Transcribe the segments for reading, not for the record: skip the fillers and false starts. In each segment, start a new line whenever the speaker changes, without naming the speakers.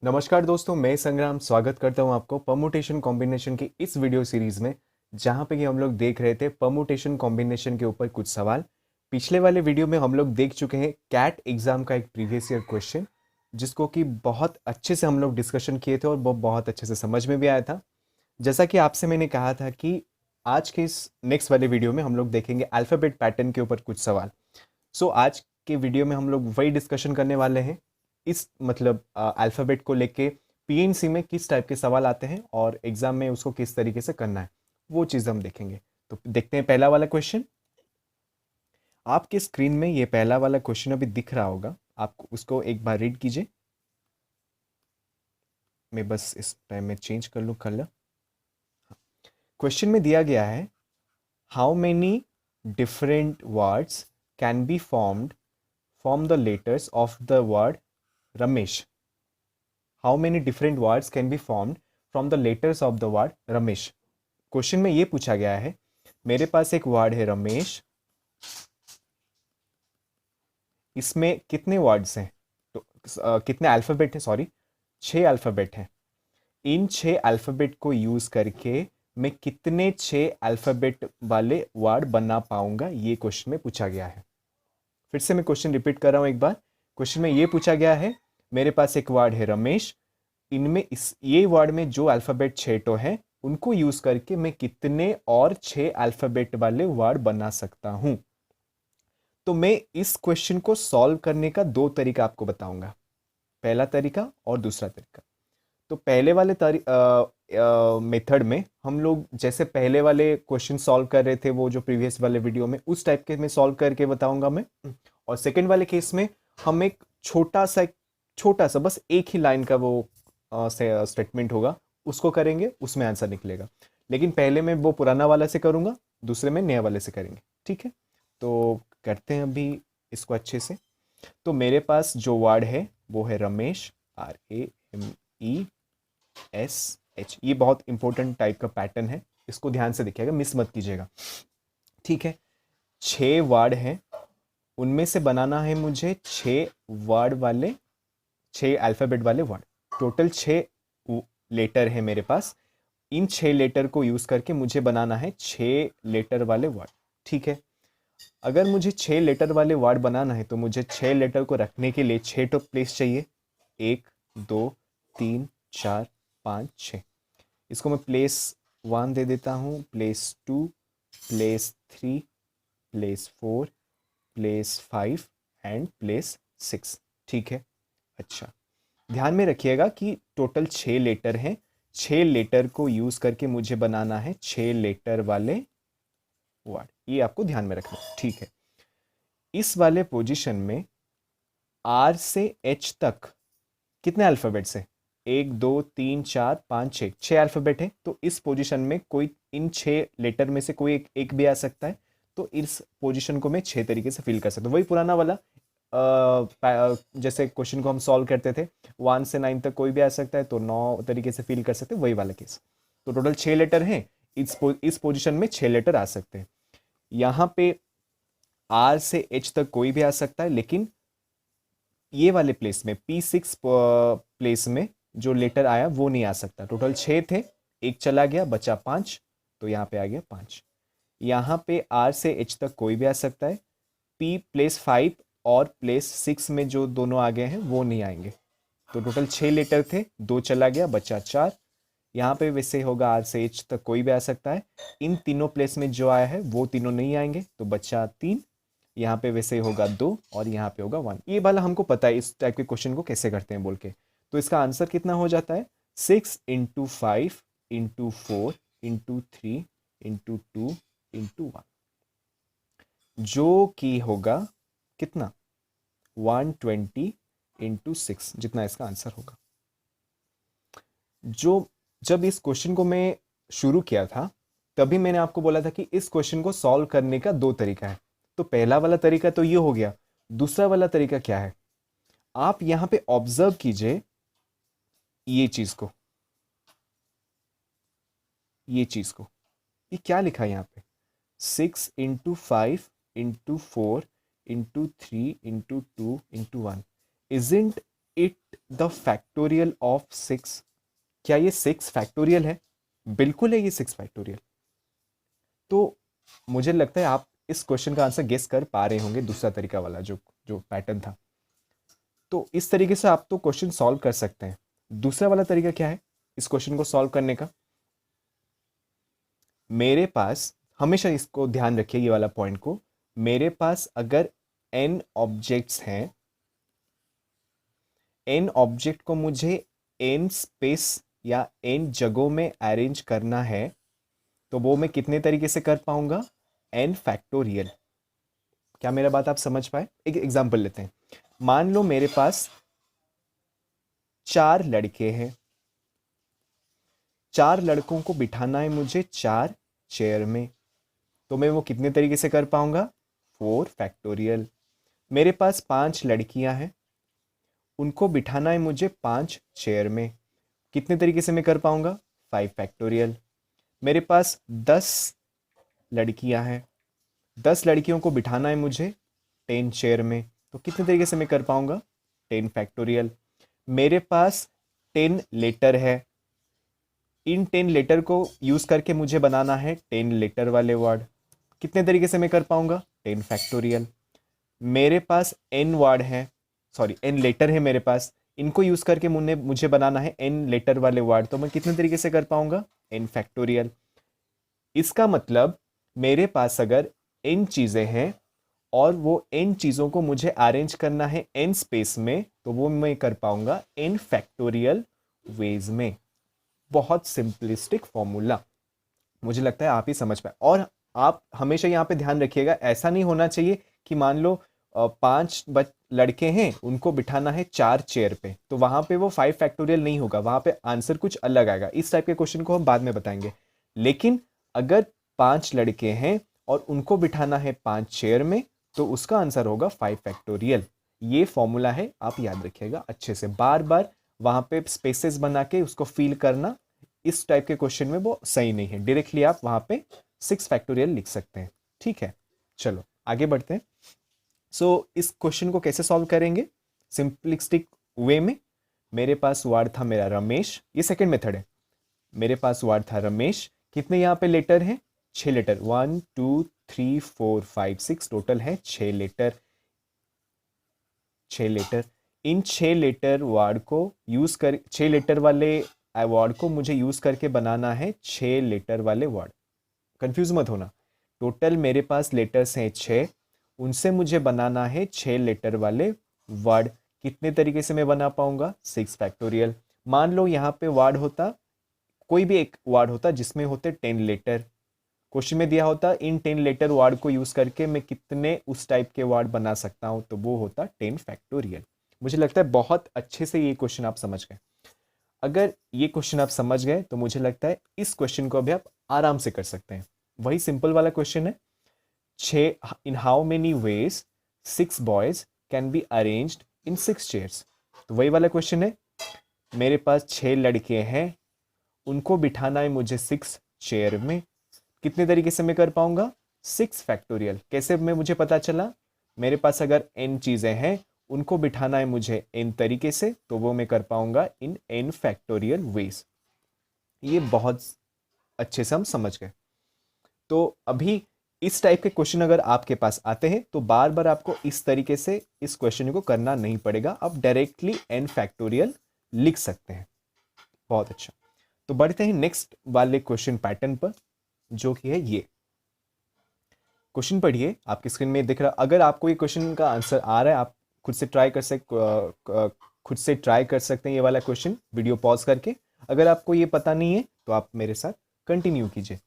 नमस्कार दोस्तों, मैं संग्राम स्वागत करता हूं आपको परमुटेशन कॉम्बिनेशन की इस वीडियो सीरीज में, जहां पे कि हम लोग देख रहे थे परमुटेशन कॉम्बिनेशन के ऊपर कुछ सवाल। पिछले वाले वीडियो में हम लोग देख चुके हैं कैट एग्जाम का एक प्रीवियस ईयर क्वेश्चन, जिसको कि बहुत अच्छे से हम लोग डिस्कशन किए थे और वो बहुत अच्छे से समझ में भी आया था। जैसा कि आपसे मैंने कहा था कि आज के इस नेक्स्ट वाले वीडियो में हम लोग देखेंगे अल्फ़ाबेट पैटर्न के ऊपर कुछ सवाल। आज के वीडियो में हम लोग वही डिस्कशन करने वाले हैं। इस मतलब अल्फ़ाबेट को लेके पीएनसी में किस टाइप के सवाल आते हैं और एग्जाम में उसको किस तरीके से करना है, वो चीज़ हम देखेंगे। तो देखते हैं पहला वाला क्वेश्चन। आपके स्क्रीन में ये पहला वाला क्वेश्चन अभी दिख रहा होगा, आप उसको एक बार रीड कीजिए। मैं बस इस टाइम में चेंज कर लूँ कलर। क्वेश्चन में दिया गया है, how many different words can be formed from the letters of the word Ramesh. How many different words can be formed from the letters of the word Ramesh. Question में ये पूछा गया है, मेरे पास एक वर्ड है रमेश, इसमें कितने वर्ड्स हैं? तो कितने अल्फ़ाबेट हैं? सॉरी, 6 अल्फ़ाबेट हैं। इन 6 अल्फ़ाबेट को यूज़ करके मैं कितने 6 अल्फ़ाबेट वाले वर्ड बना पाऊंगा, ये क्वेश्चन में पूछा गया है। फिर से मैं क्वेश्चन रिपीट कर रहा हूं एक बार। क्वेश्चन में ये पूछा गया है, मेरे पास एक वर्ड है रमेश, इनमें इस ये वर्ड में जो अल्फ़ाबेट 6 तो है, उनको यूज़ करके मैं कितने और 6 अल्फ़ाबेट वाले वर्ड बना सकता हूं। तो मैं इस क्वेश्चन को सॉल्व करने का 2 तरीका आपको बताऊंगा, पहला तरीका और दूसरा तरीका। तो पहले वाले मेथड में हम लोग जैसे पहले वाले क्वेश्चन सॉल्व कर रहे थे, वो जो प्रीवियस वाले वीडियो में, उस टाइप के मैं सॉल्व करके बताऊंगा मैं। और सेकंड वाले केस में हम एक छोटा सा बस एक ही लाइन का वो स्टेटमेंट होगा, उसको करेंगे, उसमें आंसर निकलेगा। लेकिन पहले मैं वो पुराना वाला से करूंगा, दूसरे में नया वाले से करेंगे। ठीक है, तो करते हैं अभी इसको अच्छे से। तो मेरे पास जो वर्ड है वो है रमेश, RAMESH। ये बहुत इंपॉर्टेंट टाइप का पैटर्न है, इसको ध्यान से देखिएगा, मिस मत कीजिएगा। ठीक है, 6 वर्ड हैं, उनमें से बनाना है मुझे 6 अल्फ़ाबेट वाले वर्ड। टोटल 6 लेटर है मेरे पास। इन 6 लेटर को यूज़ करके मुझे बनाना है 6 लेटर वाले वर्ड। ठीक है, अगर मुझे 6 लेटर वाले वर्ड बनाना है तो मुझे 6 लेटर को रखने के लिए 6 तो प्लेस चाहिए। 1, 2, 3, 4, 5, 6। इसको मैं प्लेस 1 दे देता हूँ, place 2, place 3, place 4, place 5 and place 6। ठीक है, अच्छा, ध्यान में रखिएगा कि टोटल 6 लेटर हैं। 6 लेटर को यूज़ करके मुझे बनाना है 6 लेटर वाले वर्ड, ये आपको ध्यान में रखना है। ठीक है, इस वाले पोजीशन में आर से एच तक कितने अल्फ़ाबेट्स हैं? 1, 2, 3, 4, 5, 6, 6 अल्फ़ाबेट है। तो इस पोजीशन में कोई इन 6 लेटर में से कोई एक भी आ सकता है। तो इस पोजीशन को मैं 6 तरीके से फिल कर सकता हूँ। वही पुराना वाला जैसे क्वेश्चन को हम सॉल्व करते थे, 1 से 9 तक कोई भी आ सकता है, तो 9 तरीके से फिल कर सकते हैं, वही वाला केस। तो टोटल 6 लेटर हैं, इस पोजीशन में 6 लेटर आ सकते हैं। यहाँ पे आर से एच तक कोई भी आ सकता है, लेकिन ये वाले प्लेस में P6 प्लेस में जो लेटर आया वो नहीं आ सकता। टोटल 6 थे, एक चला गया, बचा 5, तो यहाँ पे आ गया 5। यहाँ पे R से H तक कोई भी आ सकता है। P प्लेस 5 और प्लेस 6 में जो दोनों आ गए हैं वो नहीं आएंगे। तो टोटल 6 लेटर थे, 2 चला गया, बचा 4। यहाँ पे वैसे होगा R से H तक कोई भी आ सकता है। इन तीनों प्लेस में जो आया है वो तीनों नहीं आएंगे, तो बचा 3। यहाँ पे वैसे होगा 2 और यहाँ पे होगा 1। ये वाला हमको पता है इस टाइप के क्वेश्चन को कैसे करते हैं बोल के। तो इसका आंसर कितना हो जाता है? 6 into 5 into 4 into 3 into 2 into 1, जो कि होगा कितना? 120 इंटू 6, जितना इसका आंसर होगा। जो जब इस क्वेश्चन को मैं शुरू किया था, तभी मैंने आपको बोला था कि इस क्वेश्चन को सॉल्व करने का 2 तरीका है। तो पहला वाला तरीका तो ये हो गया। दूसरा वाला तरीका क्या है? आप यहां पे ऑब्जर्व कीजिए ये चीज को, ये क्या लिखा है यहाँ पे? 6 into 5 into 4 into 3 into 2 into 1। Isn't it the factorial of 6? क्या ये 6 फैक्टोरियल है? बिल्कुल है ये 6 फैक्टोरियल। तो मुझे लगता है आप इस क्वेश्चन का आंसर गेस कर पा रहे होंगे, दूसरा तरीका वाला जो जो पैटर्न था। तो इस तरीके से आप तो क्वेश्चन सॉल्व कर सकते हैं। दूसरा वाला तरीका क्या है इस क्वेश्चन को सॉल्व करने का? मेरे पास, हमेशा इसको ध्यान रखिए ये वाला पॉइंट को, मेरे पास अगर n ऑब्जेक्ट्स हैं, n ऑब्जेक्ट को मुझे n स्पेस या n जगहों में अरेंज करना है, तो वो मैं कितने तरीके से कर पाऊंगा? n factorial. क्या मेरा बात आप समझ पाए? एक एग्जांपल लेते हैं। मान लो मेरे पास 4 लड़के हैं, 4 लड़कों को बिठाना है मुझे 4 चेयर में, तो मैं वो कितने तरीके से कर पाऊंगा? 4 फैक्टोरियल। मेरे पास 5 लड़कियां हैं, उनको बिठाना है मुझे 5 चेयर में, कितने तरीके से मैं कर पाऊंगा? 5 फैक्टोरियल। मेरे पास 10 लड़कियां हैं, 10 लड़कियों को बिठाना है मुझे 10 चेयर में, तो कितने तरीके से मैं कर पाऊंगा? 10 फैक्टोरियल। मेरे पास 10 लेटर है, इन 10 लेटर को यूज करके मुझे बनाना है 10 लेटर वाले वर्ड, कितने तरीके से मैं कर पाऊंगा? 10 फैक्टोरियल। मेरे पास n वर्ड है, सॉरी n लेटर है मेरे पास, इनको यूज करके मुझे बनाना है n लेटर वाले वर्ड, तो मैं कितने तरीके से कर पाऊंगा? n factorial. इसका मतलब मेरे पास अगर n चीजें हैं और वो n चीजों को मुझे अरेंज करना है n स्पेस में, तो वो मैं कर पाऊंगा n फैक्टोरियल वेज में। बहुत सिंपलिस्टिक फॉर्मूला, मुझे लगता है आप ही समझ पाए। और आप हमेशा यहाँ पे ध्यान रखिएगा, ऐसा नहीं होना चाहिए कि मान लो 5 लड़के हैं, उनको बिठाना है 4 चेयर पे, तो वहां पे वो 5 फैक्टोरियल नहीं होगा, वहां पे आंसर कुछ अलग आएगा। इस टाइप के क्वेश्चन को हम बाद में बताएंगे। लेकिन अगर 5 लड़के हैं और उनको बिठाना है 5 चेयर में, तो उसका आंसर होगा 5 फैक्टोरियल। ये फॉर्मूला है, आप याद रखिएगा अच्छे से, बार बार वहां पे स्पेसेस बना के उसको फील करना इस टाइप के क्वेश्चन में वो सही नहीं है। डायरेक्टली आप वहां पे 6 फैक्टोरियल लिख सकते हैं। ठीक है, चलो आगे बढ़ते हैं। इस क्वेश्चन को कैसे सॉल्व करेंगे? सिंपलिस्टिक वे में। मेरे पास वर्ड था मेरा रमेश, ये सेकंड मेथड है। मेरे पास वर्ड था रमेश, कितने यहाँ पे लेटर हैं? 6 लेटर, 1 2 3 4 5 6, टोटल है 6 लेटर। 6 लेटर, इन 6 लेटर वर्ड को यूज कर, 6 लेटर वाले वर्ड को मुझे यूज करके बनाना है 6 लेटर वाले वर्ड। कंफ्यूज मत होना, टोटल मेरे पास लेटर्स हैं 6, उनसे मुझे बनाना है 6 लेटर वाले वर्ड। कितने तरीके से मैं बना पाऊंगा? 6 फैक्टोरियल। मान लो यहाँ पे वर्ड होता, कोई भी एक वर्ड होता जिसमें होते 10 लेटर, क्वेश्चन में दिया होता इन 10 लेटर वर्ड को यूज करके मैं कितने उस टाइप के वर्ड बना सकता हूं, तो वो होता 10 फैक्टोरियल। मुझे लगता है बहुत अच्छे से ये क्वेश्चन आप समझ गए। अगर ये क्वेश्चन आप समझ गए तो मुझे लगता है इस क्वेश्चन को भी आप आराम से कर सकते हैं। वही सिंपल वाला क्वेश्चन है, 6 in how many ways 6 boys can be arranged in 6 chairs. तो वही वाला क्वेश्चन है, मेरे पास 6 लड़के हैं, उनको बिठाना है मुझे 6 चेयर में, कितने तरीके से मैं कर पाऊंगा? 6 फैक्टोरियल। कैसे मैं, मुझे पता चला मेरे पास अगर n चीजें हैं, उनको बिठाना है मुझे n तरीके से, तो वो मैं कर पाऊंगा इन n फैक्टोरियल वेज। ये बहुत अच्छे से हम समझ गए। तो अभी इस टाइप के क्वेश्चन अगर आपके पास आते हैं तो बार बार आपको इस तरीके से इस क्वेश्चन को करना नहीं पड़ेगा, आप डायरेक्टली n फैक्टोरियल लिख सकते हैं। बहुत अच्छा, तो बढ़ते हैं नेक्स्ट वाले क्वेश्चन पैटर्न पर, जो कि है ये क्वेश्चन। पढ़िए, आपकी स्क्रीन में दिख रहा, अगर आपको ये क्वेश्चन का आंसर आ रहा है आप खुद से ट्राई कर सकते हैं ये वाला क्वेश्चन वीडियो पॉज करके। अगर आपको ये पता नहीं है तो आप मेरे साथ कंटिन्यू कीजिए।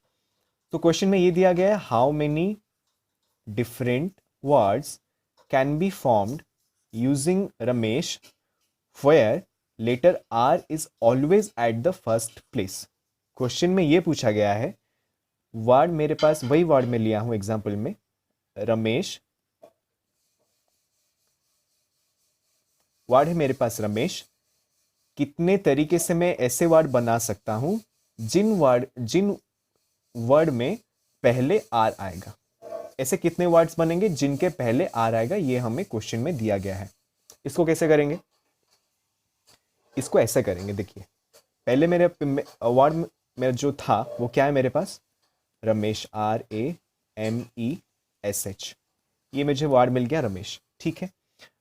तो क्वेश्चन में ये दिया गया है, how many different words can be formed using Ramesh where letter R is always at the first place. Question में ये पूछा गया है, वर्ड मेरे पास वही वर्ड में लिया हूं एग्जाम्पल में, रमेश, वर्ड है मेरे पास रमेश, कितने तरीके से मैं ऐसे वर्ड बना सकता हूं जिन वर्ड में पहले आर आएगा। ऐसे कितने वर्ड्स बनेंगे जिनके पहले आर आएगा, ये हमें क्वेश्चन में दिया गया है। इसको कैसे करेंगे? इसको ऐसा करेंगे, देखिए पहले मेरे अवार्ड में जो था वो क्या है मेरे पास, रमेश, RAMESH, ये मुझे वार्ड मिल गया रमेश, ठीक है।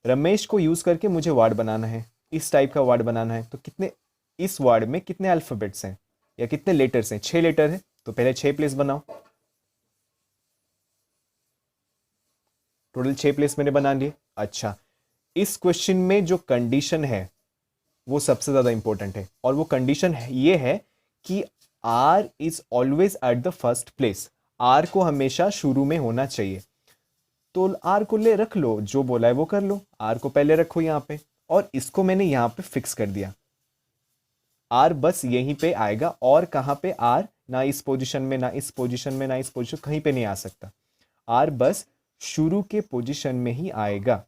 रमेश को यूज करके मुझे वार्ड बनाना है, इस टाइप का वार्ड बनाना है, तो कितने, इस वार्ड में कितने अल्फाबेट्स हैं या कितने लेटर्स हैं, 6 लेटर है, तो पहले 6 प्लेस बनाओ। टोटल 6 प्लेस मैंने बना लिए। अच्छा, इस क्वेश्चन में जो कंडीशन है वो सबसे ज्यादा इंपॉर्टेंट है, और वो कंडीशन ये है कि R is always at the first place, R को हमेशा शुरू में होना चाहिए। तो आर को ले रख लो, जो बोला है वो कर लो, आर को पहले रखो यहाँ पे, और इसको मैंने यहाँ पे फिक्स कर दिया, आर बस यहीं पे आएगा, और कहाँ पे आर, ना इस पोजीशन में, ना इस पोजीशन में, ना इस पोजीशन, कहीं पे नहीं आ सकता, आर बस शुरू के पोजीशन में ही आएगा,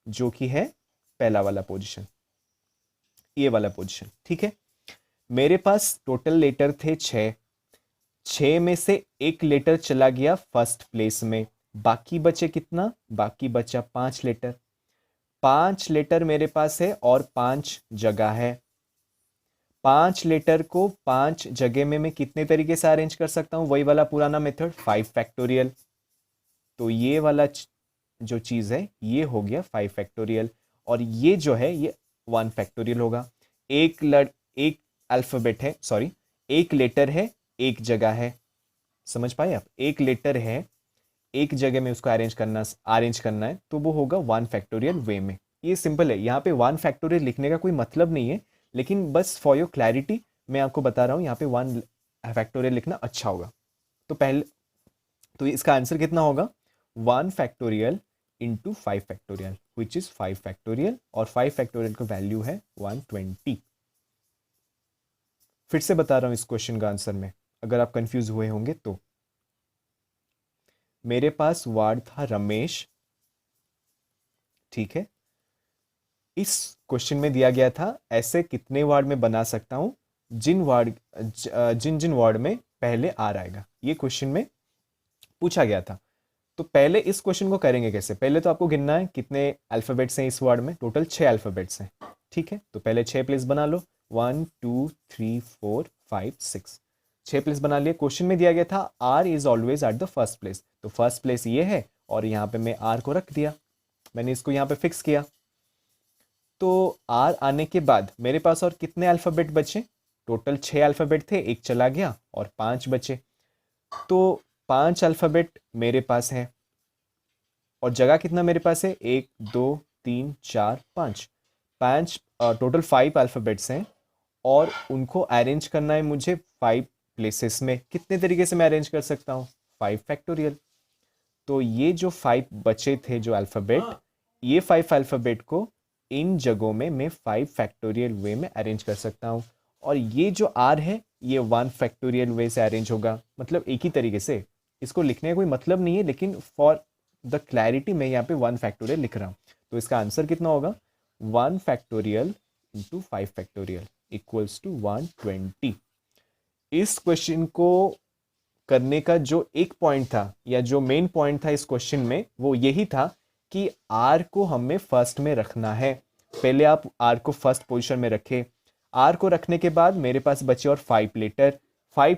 जो कि है पहला वाला पोजीशन, ये वाला पोजीशन, ठीक है। मेरे पास टोटल लेटर थे 6, 6 में से एक लेटर चला गया फर्स्ट प्लेस में, बाकी बचे कितना, बाकी बचा 5 लेटर, 5 लेटर मेरे पास है और 5 जगह है, 5 लेटर को 5 जगह में मैं कितने तरीके से अरेंज कर सकता हूं, वही वाला पुराना मेथड 5 फैक्टोरियल। तो ये वाला जो चीज है ये हो गया 5 फैक्टोरियल, और ये जो है ये 1 फैक्टोरियल होगा। एक अल्फाबेट है, सॉरी, एक लेटर है, एक जगह है, समझ पाए आप, एक लेटर है, एक जगह में उसको अरेंज करना है, तो वो होगा 1 फैक्टोरियल वे में। ये सिंपल है, यहाँ पे 1 फैक्टोरियल लिखने का कोई मतलब नहीं है, लेकिन बस फॉर योर क्लैरिटी मैं आपको बता रहा हूँ, यहाँ पे 1 फैक्टोरियल लिखना अच्छा होगा। तो पहले, तो इसका आंसर कितना होगा, 1 factorial into 5 factorial, which is 5 factorial, और 5 फैक्टोरियल का वैल्यू है 120। फिर से बता रहा हूं इस क्वेश्चन का आंसर में, अगर आप कंफ्यूज हुए होंगे तो। मेरे पास वार्ड था रमेश, ठीक है, इस क्वेश्चन में दिया गया था ऐसे कितने वार्ड में बना सकता हूं जिन जिन वार्ड में पहले आर आएगा, ये क्वेश्चन में पूछा गया था। तो पहले इस क्वेश्चन को करेंगे कैसे, पहले तो आपको गिनना है कितने अल्फाबेट्स हैं इस वर्ड में, टोटल 6 अल्फाबेट्स हैं, ठीक है। तो पहले 6 प्लेस बना लो, 1 2 3 4 5 6, 6 प्लेस बना लिए। क्वेश्चन में दिया गया था R is always at the first place, तो फर्स्ट प्लेस ये है, और यहाँ पे मैं आर को रख दिया, मैंने इसको यहाँ पे फिक्स किया। तो आर आने के बाद मेरे पास और कितने अल्फाबेट बचे, टोटल 6 अल्फाबेट थे, एक चला गया और 5 बचे, तो 5 अल्फाबेट मेरे पास है, और जगह कितना मेरे पास है, 1 2 3 4 5, 5 टोटल 5 अल्फाबेट्स हैं, और उनको अरेंज करना है मुझे 5 प्लेसेस में। कितने तरीके से मैं अरेंज कर सकता हूँ, 5 फैक्टोरियल। तो ये जो 5 बचे थे जो अल्फाबेट, ये 5 अल्फाबेट को इन जगहों में मैं 5 फैक्टोरियल वे में अरेंज कर सकता हूँ, और ये जो आर है ये 1 फैक्टोरियल वे से अरेंज होगा, मतलब एक ही तरीके से, इसको लिखने का कोई मतलब नहीं है, लेकिन फॉर द क्लैरिटी मैं यहाँ पे 1 फैक्टोरियल लिख रहा हूँ। तो इसका आंसर कितना होगा, 1 factorial into 5 factorial equals to 120। इस क्वेश्चन को करने का जो एक पॉइंट था, या जो मेन पॉइंट था इस क्वेश्चन में, वो यही था कि आर को हमें फर्स्ट में रखना है। पहले आप आर को फर्स्ट पोजीशन में रखें, आर को रखने के बाद मेरे पास बचे और 5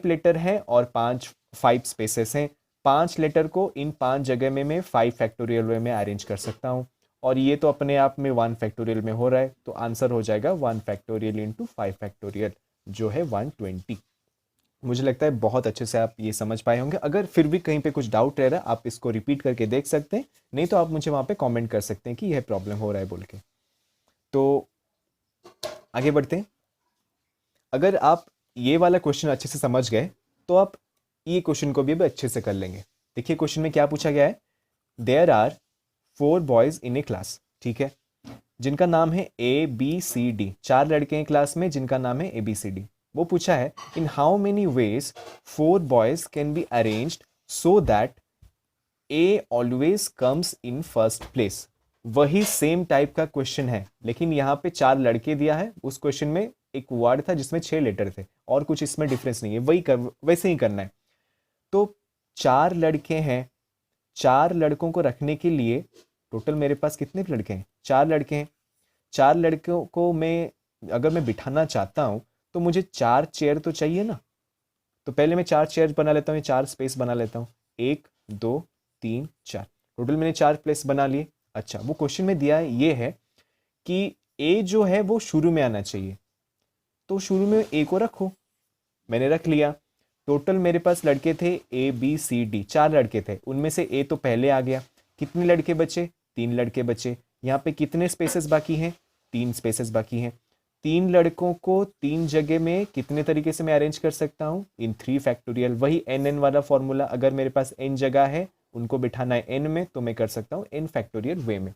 लेटर हैं और 5 स्पेसेस हैं, 5 लेटर को इन 5 जगह में मैं 5 फैक्टोरियल वे में अरेंज कर सकता हूँ, और ये तो अपने आप में 1 फैक्टोरियल में हो रहा है, तो आंसर हो जाएगा 1 फैक्टोरियल इंटू 5 फैक्टोरियल, जो है 120। मुझे लगता है बहुत अच्छे से आप ये समझ पाए होंगे। अगर फिर भी कहीं पे कुछ डाउट रह रहा है, आप इसको रिपीट करके देख सकते हैं, नहीं तो आप मुझे वहाँ पे कमेंट कर सकते हैं कि यह प्रॉब्लम हो रहा है बोल के। तो आगे बढ़ते हैं। अगर आप ये वाला क्वेश्चन अच्छे से समझ गए, तो आप ये क्वेश्चन को भी अब अच्छे से कर लेंगे। देखिए क्वेश्चन में क्या पूछा गया है, there are 4 boys in a class, ठीक है, जिनका नाम है ABCD, 4 लड़के हैं क्लास में जिनका नाम है ABCD। वो पूछा है in how many ways 4 boys can be arranged so that A always comes in first place. वही सेम टाइप का क्वेश्चन है, लेकिन यहाँ पे 4 लड़के दिया है, उस क्वेश्चन में एक वर्ड था जिसमें 6 लेटर थे, और कुछ इसमें डिफरेंस नहीं है, वैसे ही करना है। तो 4 लड़के हैं, 4 लड़कों को रखने के लिए टोटल मेरे पास कितने लड़के हैं, 4 लड़के हैं, 4 लड़कों को मैं अगर मैं बिठाना चाहता हूँ तो मुझे 4 चेयर तो चाहिए ना। तो पहले मैं 4 चेयर बना लेता हूँ, 4 स्पेस बना लेता हूँ। 1 2 3 4, टोटल मैंने 4 प्लेस बना लिए। अच्छा, वो क्वेश्चन में दिया है ये है कि ए जो है वो शुरू में आना चाहिए, तो शुरू में ए को रखो। मैंने रख लिया। टोटल मेरे पास लड़के थे ABCD, 4 लड़के थे, उनमें से ए तो पहले आ गया। कितने लड़के बचे? 3 लड़के बचे। यहाँ पे कितने स्पेसेस बाकी हैं? 3 स्पेसेस बाकी हैं। 3 लड़कों को 3 जगह में कितने तरीके से मैं अरेंज कर सकता हूँ? इन 3 फैक्टोरियल। वही n वाला फॉर्मूला, अगर मेरे पास n जगह है, उनको बिठाना है n में, तो मैं कर सकता हूँ n फैक्टोरियल वे में।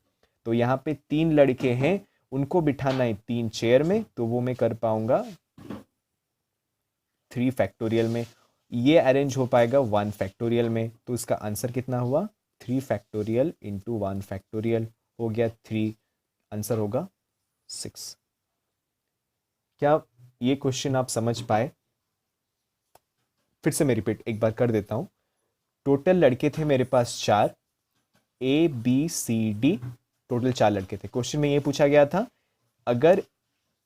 तो यहाँ पे 3 लड़के हैं, उनको बिठाना है 3 चेयर में, तो वो मैं कर पाऊंगा 3 फैक्टोरियल में। ये अरेंज हो पाएगा 1 फैक्टोरियल में। तो इसका आंसर कितना हुआ? 3 फैक्टोरियल इंटू 1 फैक्टोरियल हो गया 3, आंसर होगा 6। क्या ये क्वेश्चन आप समझ पाए? फिर से मैं रिपीट एक बार कर देता हूं। टोटल लड़के थे मेरे पास 4, ABCD, टोटल 4 लड़के थे। क्वेश्चन में ये पूछा गया था अगर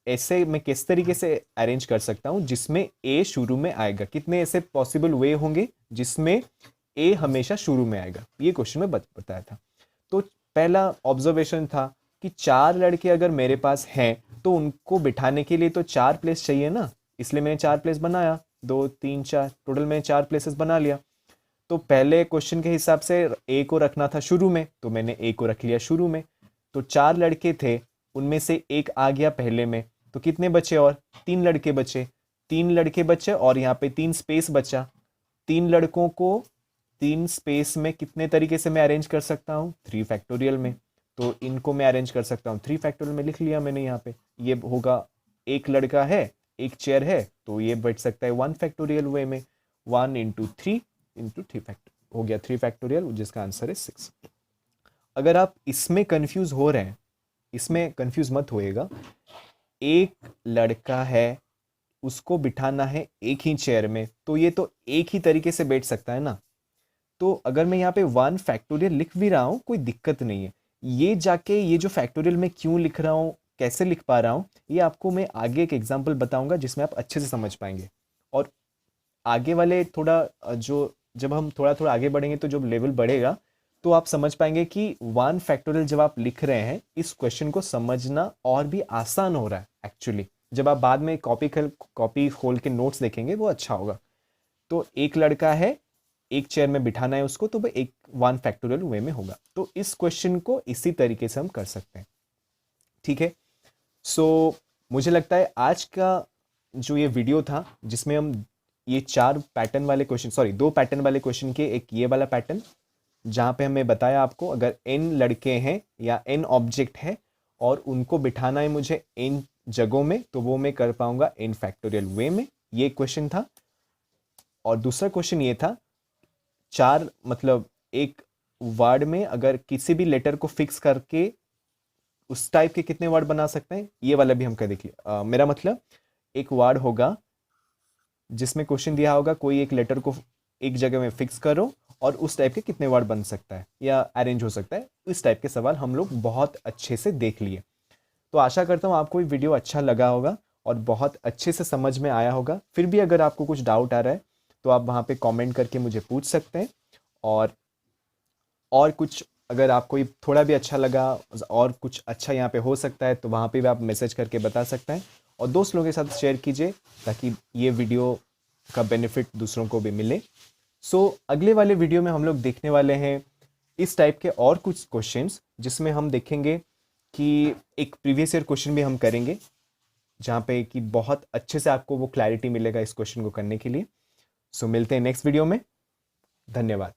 ऐसे मैं किस तरीके से अरेंज कर सकता हूं जिसमें ए शुरू में आएगा। कितने ऐसे पॉसिबल वे होंगे जिसमें ए हमेशा शुरू में आएगा, ये क्वेश्चन में बताया था। तो पहला ऑब्जर्वेशन था कि 4 लड़के अगर मेरे पास हैं तो उनको बिठाने के लिए तो 4 प्लेस चाहिए ना, इसलिए मैंने 4 प्लेस बनाया। 2 3 4, टोटल मैंने 4 प्लेसेस बना लिया। तो पहले क्वेश्चन के हिसाब से ए को रखना था शुरू में, तो मैंने ए को रख लिया शुरू में। तो 4 लड़के थे, उनमें से एक आ गया पहले में, तो कितने बचे? और 3 लड़के बचे। 3 लड़के बचे और यहाँ पे 3 स्पेस बचा। 3 लड़कों को 3 स्पेस में कितने तरीके से मैं अरेंज कर सकता हूँ? 3 फैक्टोरियल में। तो इनको मैं अरेंज कर सकता हूँ 3 फैक्टोरियल में, लिख लिया मैंने यहाँ पे। ये होगा, एक लड़का है, एक चेयर है, तो ये बैठ सकता है 1 फैक्टोरियल वे में। 1 इंटू 3 इंटू 3 फैक्टर हो गया 3 फैक्टोरियल, जिसका आंसर है 6। अगर आप इसमें कंफ्यूज हो रहे हैं, इसमें कंफ्यूज मत होइएगा। एक लड़का है, उसको बिठाना है एक ही चेयर में, तो ये तो एक ही तरीके से बैठ सकता है ना। तो अगर मैं यहाँ पे 1 फैक्टोरियल लिख भी रहा हूँ, कोई दिक्कत नहीं है। ये जाके ये जो फैक्टोरियल मैं क्यों लिख रहा हूँ, कैसे लिख पा रहा हूँ, ये आपको मैं आगे एक एग्जाम्पल बताऊंगा जिसमें आप अच्छे से समझ पाएंगे। और आगे वाले थोड़ा जो जब हम थोड़ा थोड़ा आगे बढ़ेंगे तो जब लेवल बढ़ेगा तो आप समझ पाएंगे कि 1 फैक्टोरियल जब आप लिख रहे हैं, इस क्वेश्चन को समझना और भी आसान हो रहा है एक्चुअली। जब आप बाद में कॉपी खोल के नोट्स देखेंगे वो अच्छा होगा। तो एक लड़का है, एक चेयर में बिठाना है उसको, तो वो एक 1 फैक्टोरियल वे में होगा। तो इस क्वेश्चन को इसी तरीके से हम कर सकते हैं, ठीक है। सो मुझे लगता है आज का जो ये वीडियो था, जिसमें हम ये 4 पैटर्न वाले क्वेश्चन, सॉरी 2 पैटर्न वाले क्वेश्चन के एक ये वाला पैटर्न, जहाँ पे हमें बताया आपको अगर n लड़के हैं या n ऑब्जेक्ट है और उनको बिठाना है मुझे n जगहों में, तो वो मैं कर पाऊंगा n फैक्टोरियल वे में। ये क्वेश्चन था। और दूसरा क्वेश्चन ये था, 4 मतलब एक वर्ड में अगर किसी भी लेटर को फिक्स करके उस टाइप के कितने वर्ड बना सकते हैं, ये वाला भी हम कर देखिए। मेरा मतलब एक वर्ड होगा जिसमें क्वेश्चन दिया होगा कोई एक लेटर को एक जगह में फिक्स करो और उस टाइप के कितने वर्ड बन सकता है या अरेंज हो सकता है। इस टाइप के सवाल हम लोग बहुत अच्छे से देख लिए। तो आशा करता हूँ आपको ये वीडियो अच्छा लगा होगा और बहुत अच्छे से समझ में आया होगा। फिर भी अगर आपको कुछ डाउट आ रहा है तो आप वहाँ पे कमेंट करके मुझे पूछ सकते हैं। और कुछ अगर आपको ये थोड़ा भी अच्छा लगा और कुछ अच्छा यहाँ पे हो सकता है तो वहाँ पे भी आप मैसेज करके बता सकते हैं। और दोस्त लोगों के साथ शेयर कीजिए ताकि ये वीडियो का बेनिफिट दूसरों को भी मिले। अगले वाले वीडियो में हम लोग देखने वाले हैं इस टाइप के और कुछ क्वेश्चंस, जिसमें हम देखेंगे कि एक प्रीवियस ईयर क्वेश्चन भी हम करेंगे, जहाँ पे कि बहुत अच्छे से आपको वो क्लैरिटी मिलेगा इस क्वेश्चन को करने के लिए। मिलते हैं नेक्स्ट वीडियो में। धन्यवाद।